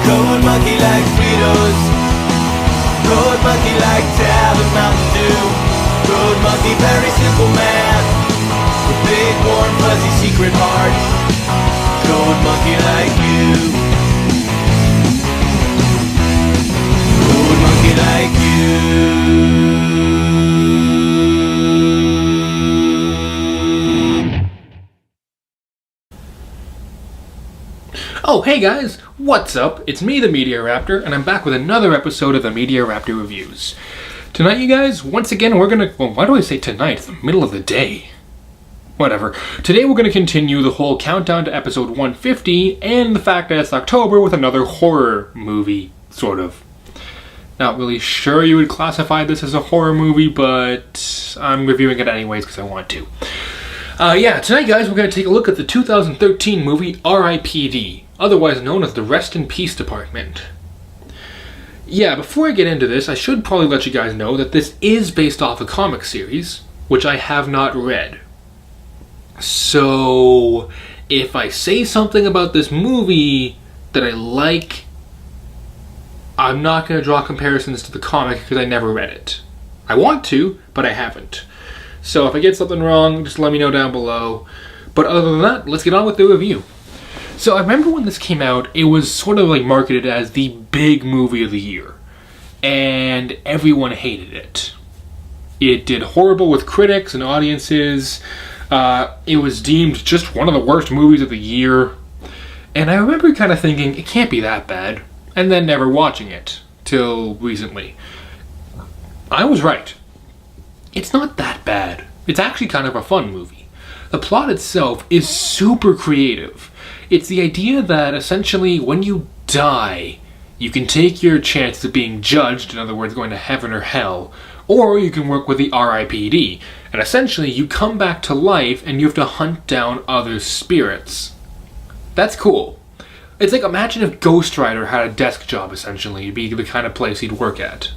Road monkey like Fritos. Road monkey like Tab and Mountain Dew. Road monkey, very simple man, with big warm fuzzy secret heart. Road monkey like you. Road monkey like you. Oh, hey guys, what's up? It's me, the Media Raptor, and I'm back with another episode of the Media Raptor Reviews. Tonight, you guys, once again, we're gonna... Well, why do I say tonight? It's the middle of the day. Whatever. Today, we're gonna continue the whole countdown to episode 150, and the fact that it's October with another horror movie, sort of. Not really sure you would classify this as a horror movie, but I'm reviewing it anyways because I want to. Tonight, guys, we're going to take a look at the 2013 movie R.I.P.D, otherwise known as the Rest in Peace Department. Yeah, before I get into this, I should probably let you guys know that this is based off a comic series, which I have not read. So, if I say something about this movie that I like, I'm not going to draw comparisons to the comic because I never read it. I want to, but I haven't. So if I get something wrong, just let me know down below. But other than that, let's get on with the review. So I remember when this came out, it was sort of like marketed as the big movie of the year. And everyone hated it. It did horrible with critics and audiences. It was deemed just one of the worst movies of the year. And I remember kind of thinking, it can't be that bad. And then never watching it till recently. I was right. It's not that bad. It's actually kind of a fun movie. The plot itself is super creative. It's the idea that essentially when you die, you can take your chance of being judged, in other words, going to heaven or hell, or you can work with the R.I.P.D. And essentially you come back to life and you have to hunt down other spirits. That's cool. It's like, imagine if Ghost Rider had a desk job, essentially. It'd be the kind of place he'd work at.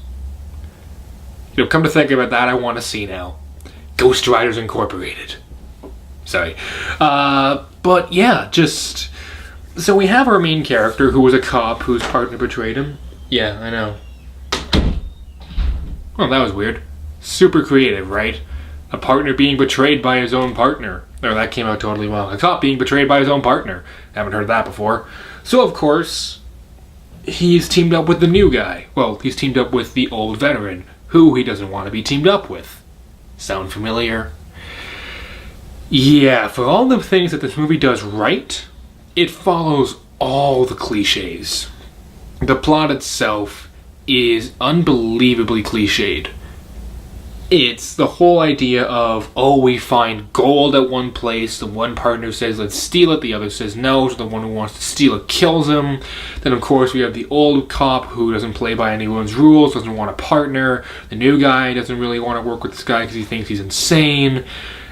You know, come to think about that, I want to see now. Ghost Riders Incorporated. Sorry. But yeah, just... So we have our main character, who was a cop whose partner betrayed him. Yeah, I know. Well, that was weird. Super creative, right? A partner being betrayed by his own partner. Or that came out totally wrong. A cop being betrayed by his own partner. Haven't heard that before. So, of course, he's teamed up with the new guy. Well, he's teamed up with the old veteran, who he doesn't want to be teamed up with. Sound familiar? Yeah, for all the things that this movie does right, it follows all the cliches. The plot itself is unbelievably cliched. It's the whole idea of, oh, we find gold at one place, the one partner says let's steal it, the other says no, so the one who wants to steal it kills him. Then of course we have the old cop who doesn't play by anyone's rules, doesn't want a partner. The new guy doesn't really want to work with this guy because he thinks he's insane.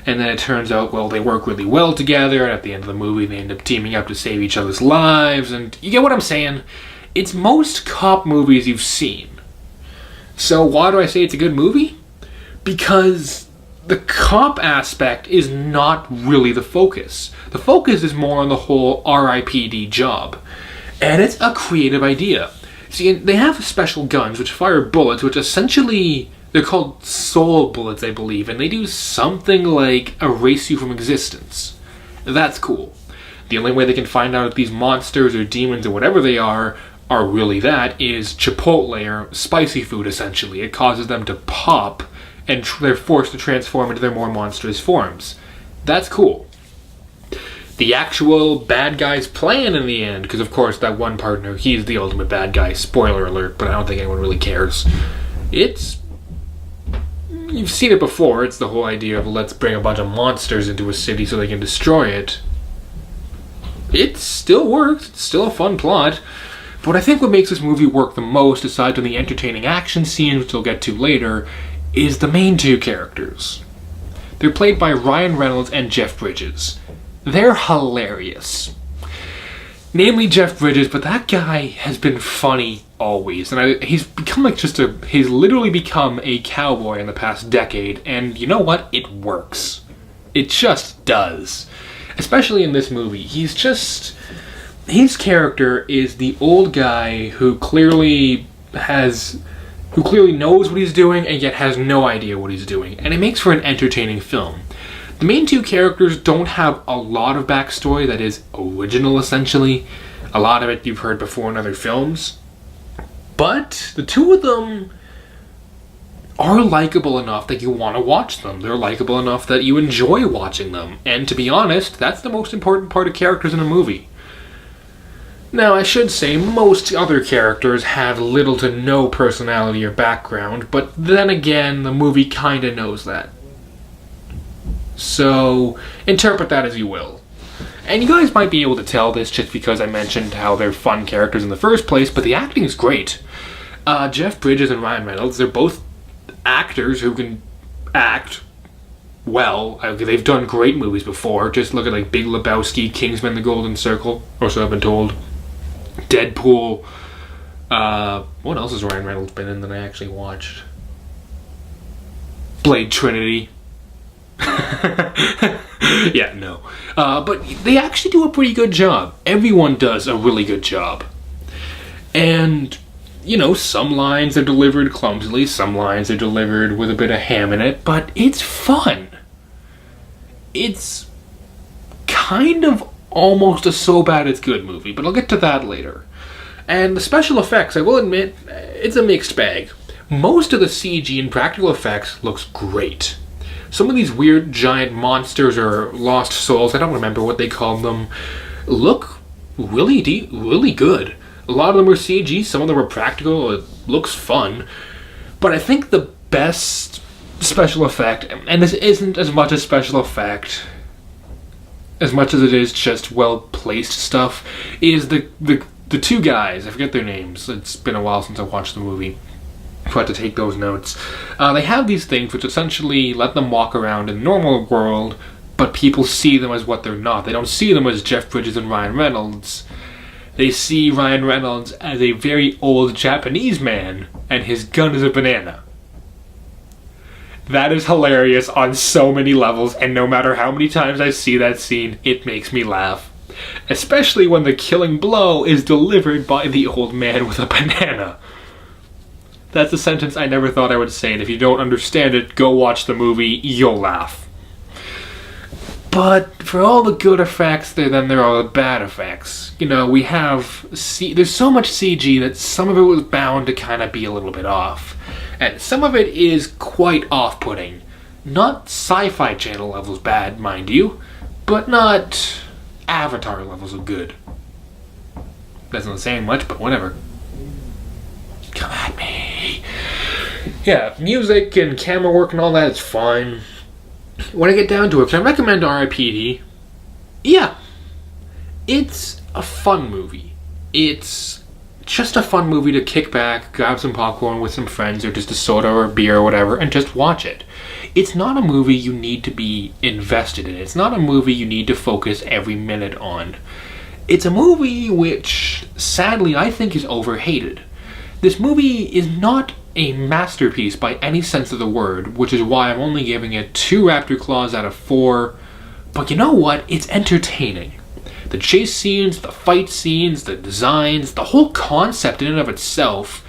And then it turns out, well, they work really well together, and at the end of the movie they end up teaming up to save each other's lives, and you get what I'm saying? It's most cop movies you've seen. So why do I say it's a good movie? Because the cop aspect is not really the focus. The focus is more on the whole R.I.P.D. job. And it's a creative idea. See, they have special guns which fire bullets, which essentially, they're called soul bullets, I believe, and they do something like erase you from existence. That's cool. The only way they can find out if these monsters or demons or whatever they are really that is Chipotle or spicy food, essentially. It causes them to pop, and they're forced to transform into their more monstrous forms. That's cool. The actual bad guy's plan in the end, because of course that one partner, he's the ultimate bad guy, spoiler alert, but I don't think anyone really cares. You've seen it before, it's the whole idea of let's bring a bunch of monsters into a city so they can destroy it. It still works, it's still a fun plot. But I think what makes this movie work the most, aside from the entertaining action scenes, which we'll get to later, is the main two characters. They're played by Ryan Reynolds and Jeff Bridges. They're hilarious. Namely Jeff Bridges, but that guy has been funny always. And he's become like he's literally become a cowboy in the past decade, and you know what? It works. It just does. Especially in this movie. He's just... his character is the old guy who clearly knows what he's doing and yet has no idea what he's doing, and it makes for an entertaining film. The main two characters don't have a lot of backstory that is original, essentially. A lot of it you've heard before in other films. But the two of them are likable enough that you want to watch them. They're likable enough that you enjoy watching them. And to be honest, that's the most important part of characters in a movie. Now, I should say most other characters have little to no personality or background, but then again, the movie kinda knows that. So, interpret that as you will. And you guys might be able to tell this just because I mentioned how they're fun characters in the first place, but the acting is great. Jeff Bridges and Ryan Reynolds, they're both actors who can act well. They've done great movies before. Just look at like Big Lebowski, Kingsman: The Golden Circle, or so I've been told. Deadpool. What else has Ryan Reynolds been in that I actually watched? Blade Trinity. Yeah, no. But they actually do a pretty good job. Everyone does a really good job. And, you know, some lines are delivered clumsily, some lines are delivered with a bit of ham in it, but it's fun. It's kind of almost a so bad it's good movie, but I'll get to that later. And the special effects, I will admit, it's a mixed bag. Most of the CG and practical effects looks great. Some of these weird giant monsters or lost souls, I don't remember what they called them, look really good. A lot of them are CG, some of them are practical, it looks fun. But I think the best special effect, and this isn't as much a special effect as much as it is just well-placed stuff, is the two guys. I forget their names. It's been a while since I watched the movie. I had to take those notes. They have these things which essentially let them walk around in the normal world, but people see them as what they're not. They don't see them as Jeff Bridges and Ryan Reynolds. They see Ryan Reynolds as a very old Japanese man, and his gun is a banana. That is hilarious on so many levels, and no matter how many times I see that scene, it makes me laugh. Especially when the killing blow is delivered by the old man with a banana. That's a sentence I never thought I would say, and if you don't understand it, go watch the movie, you'll laugh. But for all the good effects, then there are the bad effects. You know, we have... there's so much CG that some of it was bound to kind of be a little bit off. And some of it is quite off-putting. Not Sci-Fi Channel levels bad, mind you, but not Avatar levels of good. That's not saying much, but whatever. Come at me. Yeah, music and camera work and all that is fine. When I get down to it, can I recommend R.I.P.D? Yeah. It's a fun movie. It's just a fun movie to kick back, grab some popcorn with some friends, or just a soda or a beer or whatever, and just watch it. It's not a movie you need to be invested in. It's not a movie you need to focus every minute on. It's a movie which, sadly, I think is overhated. This movie is not a masterpiece by any sense of the word, which is why I'm only giving it 2 raptor claws out of 4. But you know what? It's entertaining. The chase scenes, the fight scenes, the designs, the whole concept in and of itself,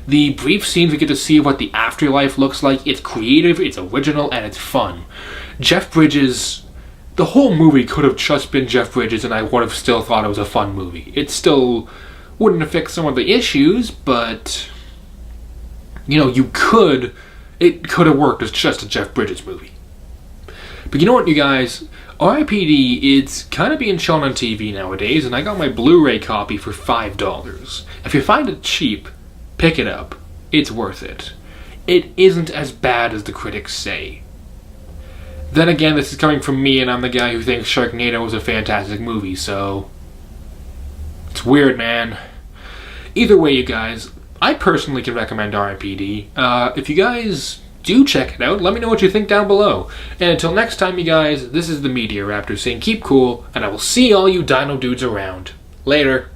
the brief scenes we get to see what the afterlife looks like, it's creative, it's original, and it's fun. Jeff Bridges, the whole movie could have just been Jeff Bridges and I would have still thought it was a fun movie. It still wouldn't have fixed some of the issues, but, you know, it could have worked as just a Jeff Bridges movie. But you know what, you guys? R.I.P.D. it's kind of being shown on TV nowadays, and I got my Blu-ray copy for $5. If you find it cheap, pick it up. It's worth it. It isn't as bad as the critics say. Then again, this is coming from me, and I'm the guy who thinks Sharknado was a fantastic movie, so it's weird, man. Either way, you guys, I personally can recommend R.I.P.D. If you guys do check it out, let me know what you think down below. And until next time, you guys, this is the Media Raptor saying keep cool, and I will see all you dino dudes around. Later.